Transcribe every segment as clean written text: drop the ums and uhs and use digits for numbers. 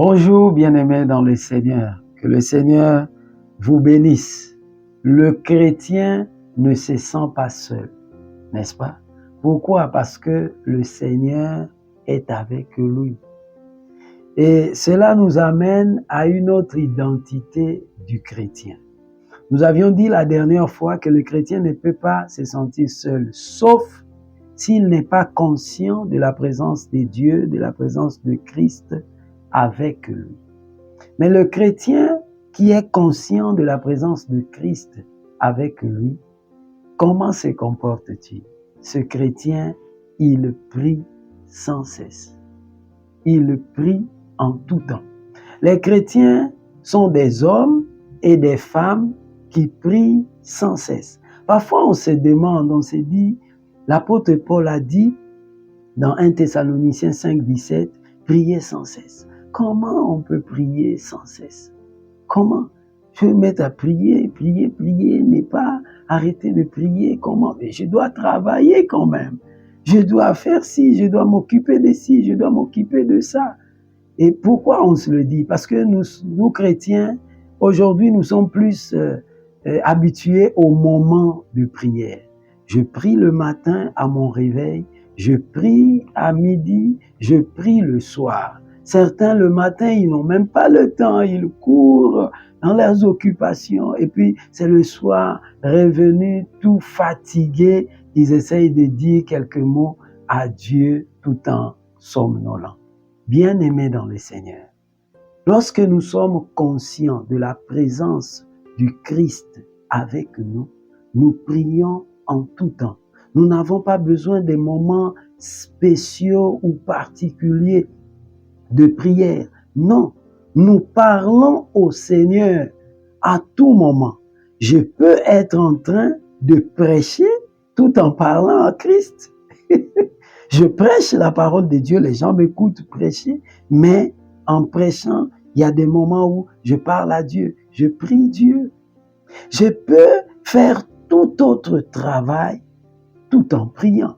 Bonjour bien-aimés dans le Seigneur, que le Seigneur vous bénisse. Le chrétien ne se sent pas seul, n'est-ce pas? Pourquoi? Parce que le Seigneur est avec lui. Et cela nous amène à une autre identité du chrétien. Nous avions dit la dernière fois que le chrétien ne peut pas se sentir seul, sauf s'il n'est pas conscient de la présence de Dieu, de la présence de Christ avec lui. Mais le chrétien qui est conscient de la présence de Christ avec lui, comment se comporte-t-il? Ce chrétien, il prie sans cesse. Il prie en tout temps. Les chrétiens sont des hommes et des femmes qui prient sans cesse. Parfois, on se demande, on se dit, l'apôtre Paul a dit dans 1 Thessaloniciens 5, 17, priez sans cesse. Comment on peut prier sans cesse? Comment? Je vais me mettre à prier, ne pas arrêter de prier. Comment? Mais je dois travailler quand même. Je dois faire ci, je dois m'occuper de ci, je dois m'occuper de ça. Et pourquoi on se le dit? Parce que nous chrétiens, aujourd'hui, nous sommes plus habitués au moment de prière. Je prie le matin à mon réveil, je prie à midi, je prie le soir. Certains, le matin, ils n'ont même pas le temps, ils courent dans leurs occupations. Et puis, c'est le soir, revenus tout fatigués, ils essayent de dire quelques mots à Dieu tout en somnolent. Bien-aimés dans le Seigneur, lorsque nous sommes conscients de la présence du Christ avec nous, nous prions en tout temps. Nous n'avons pas besoin de moments spéciaux ou particuliers de prière. Non, nous parlons au Seigneur à tout moment. Je peux être en train de prêcher tout en parlant à Christ. Je prêche la parole de Dieu, les gens m'écoutent prêcher, mais en prêchant, il y a des moments où je parle à Dieu, je prie Dieu. Je peux faire tout autre travail tout en priant.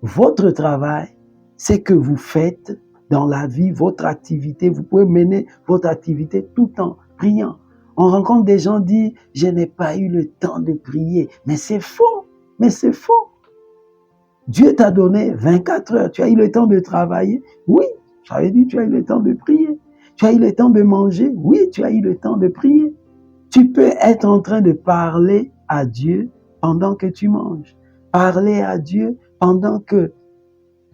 Votre travail, c'est que vous faites dans la vie, votre activité, vous pouvez mener votre activité tout en priant. On rencontre des gens qui disent, je n'ai pas eu le temps de prier. Mais c'est faux, mais c'est faux. Dieu t'a donné 24 heures. Tu as eu le temps de travailler? Oui. Ça veut dire tu as eu le temps de prier. Tu as eu le temps de manger? Oui, tu as eu le temps de prier. Tu peux être en train de parler à Dieu pendant que tu manges. Parler à Dieu pendant que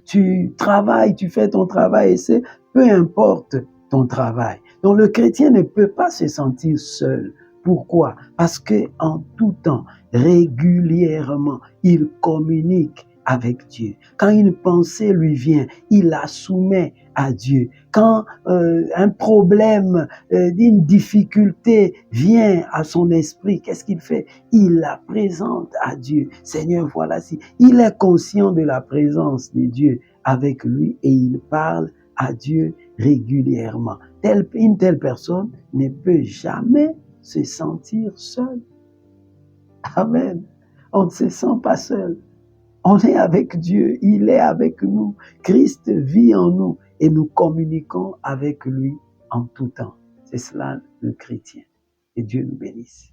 tu travailles, tu fais ton travail, et c'est peu importe ton travail. Donc le chrétien ne peut pas se sentir seul. Pourquoi? Parce que en tout temps, régulièrement, il communique avec Dieu. Quand une pensée lui vient, il la soumet à Dieu. Quand un problème, une difficulté vient à son esprit, qu'est-ce qu'il fait? Il la présente à Dieu. Seigneur, voilà si. Il est conscient de la présence de Dieu avec lui et il parle à Dieu régulièrement. Une telle personne ne peut jamais se sentir seul. Amen. On ne se sent pas seul. On est avec Dieu, il est avec nous. Christ vit en nous et nous communiquons avec lui en tout temps. C'est cela le chrétien. Et Dieu nous bénisse.